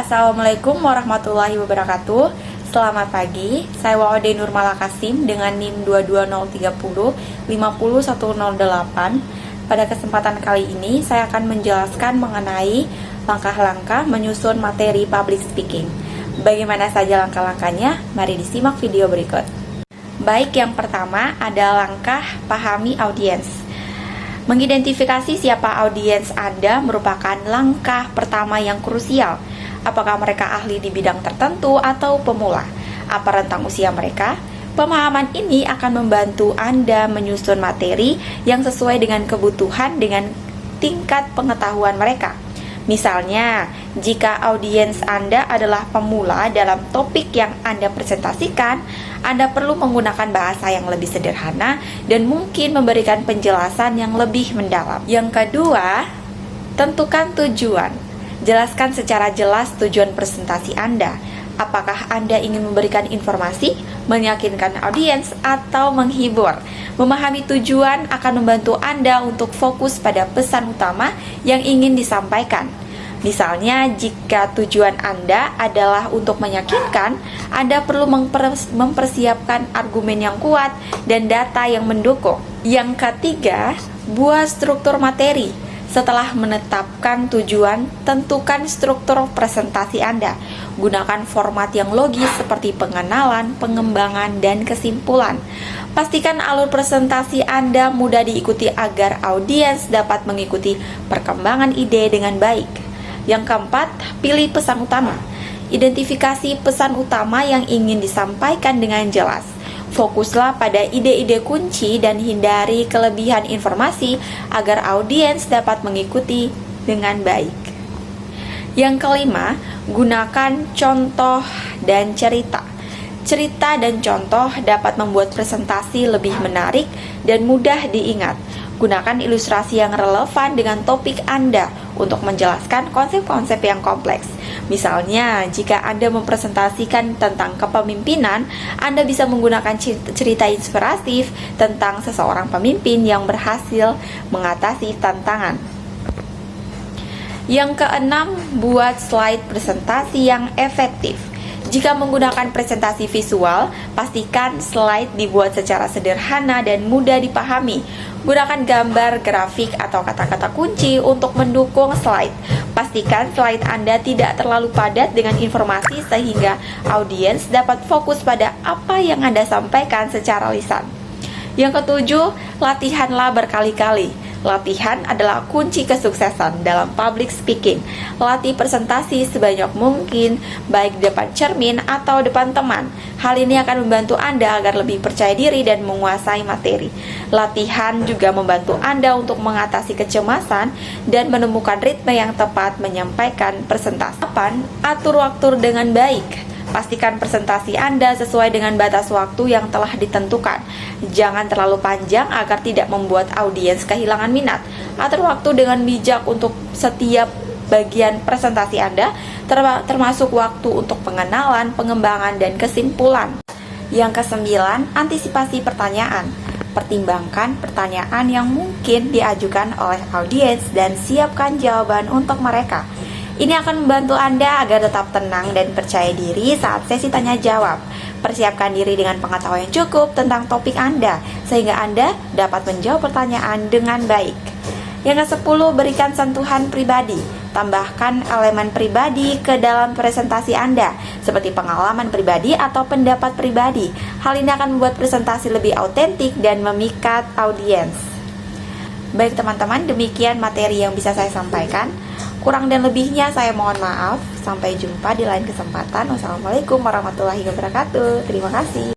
Assalamualaikum warahmatullahi wabarakatuh. Selamat pagi, saya Waode Nurmala Kasim dengan NIM 22030 50108. Pada kesempatan kali ini, saya akan menjelaskan mengenai langkah-langkah menyusun materi public speaking. Bagaimana saja langkah-langkahnya? Mari disimak video berikut. Baik, yang pertama ada langkah pahami audiens. Mengidentifikasi siapa audiens Anda merupakan langkah pertama yang krusial. Apakah mereka ahli di bidang tertentu atau pemula? Apa rentang usia mereka? Pemahaman ini akan membantu Anda menyusun materi yang sesuai dengan kebutuhan dengan tingkat pengetahuan mereka. Misalnya, jika audiens Anda adalah pemula dalam topik yang Anda presentasikan, Anda perlu menggunakan bahasa yang lebih sederhana dan mungkin memberikan penjelasan yang lebih mendalam. Yang kedua, tentukan tujuan. Jelaskan secara jelas tujuan presentasi Anda. Apakah Anda ingin memberikan informasi, meyakinkan audiens, atau menghibur? Memahami tujuan akan membantu Anda untuk fokus pada pesan utama yang ingin disampaikan. Misalnya, jika tujuan Anda adalah untuk meyakinkan, Anda perlu mempersiapkan argumen yang kuat dan data yang mendukung. Yang ketiga, buat struktur materi. Setelah menetapkan tujuan, tentukan struktur presentasi Anda. Gunakan format yang logis seperti pengenalan, pengembangan, dan kesimpulan. Pastikan alur presentasi Anda mudah diikuti agar audiens dapat mengikuti perkembangan ide dengan baik. Yang keempat, pilih pesan utama. Identifikasi pesan utama yang ingin disampaikan dengan jelas. Fokuslah pada ide-ide kunci dan hindari kelebihan informasi agar audiens dapat mengikuti dengan baik. Yang kelima, gunakan contoh dan cerita. Cerita dan contoh dapat membuat presentasi lebih menarik dan mudah diingat. Gunakan ilustrasi yang relevan dengan topik Anda untuk menjelaskan konsep-konsep yang kompleks. Misalnya, jika Anda mempresentasikan tentang kepemimpinan, Anda bisa menggunakan cerita inspiratif tentang seseorang pemimpin yang berhasil mengatasi tantangan. Yang keenam, buat slide presentasi yang efektif. Jika menggunakan presentasi visual, pastikan slide dibuat secara sederhana dan mudah dipahami. Gunakan gambar, grafik, atau kata-kata kunci untuk mendukung slide. Pastikan slide Anda tidak terlalu padat dengan informasi sehingga audiens dapat fokus pada apa yang Anda sampaikan secara lisan. Yang ketujuh, latihanlah berkali-kali. Latihan adalah kunci kesuksesan dalam public speaking. Latih presentasi sebanyak mungkin, baik di depan cermin atau depan teman. Hal ini akan membantu Anda agar lebih percaya diri dan menguasai materi. Latihan juga membantu Anda untuk mengatasi kecemasan dan menemukan ritme yang tepat menyampaikan presentasi. 8. Atur waktu dengan baik. Pastikan presentasi Anda sesuai dengan batas waktu yang telah ditentukan. Jangan terlalu panjang agar tidak membuat audiens kehilangan minat. Atur waktu dengan bijak untuk setiap bagian presentasi Anda, termasuk waktu untuk pengenalan, pengembangan, dan kesimpulan. Yang kesembilan, antisipasi pertanyaan. Pertimbangkan pertanyaan yang mungkin diajukan oleh audiens dan siapkan jawaban untuk mereka. Ini akan membantu Anda agar tetap tenang dan percaya diri saat sesi tanya jawab. Persiapkan diri dengan pengetahuan yang cukup tentang topik Anda, sehingga Anda dapat menjawab pertanyaan dengan baik. Yang ke-10, berikan sentuhan pribadi. Tambahkan elemen pribadi ke dalam presentasi Anda, seperti pengalaman pribadi atau pendapat pribadi. Hal ini akan membuat presentasi lebih autentik dan memikat audiens. Baik teman-teman, demikian materi yang bisa saya sampaikan. Kurang dan lebihnya saya mohon maaf. Sampai jumpa di lain kesempatan. Wassalamualaikum warahmatullahi wabarakatuh. Terima kasih.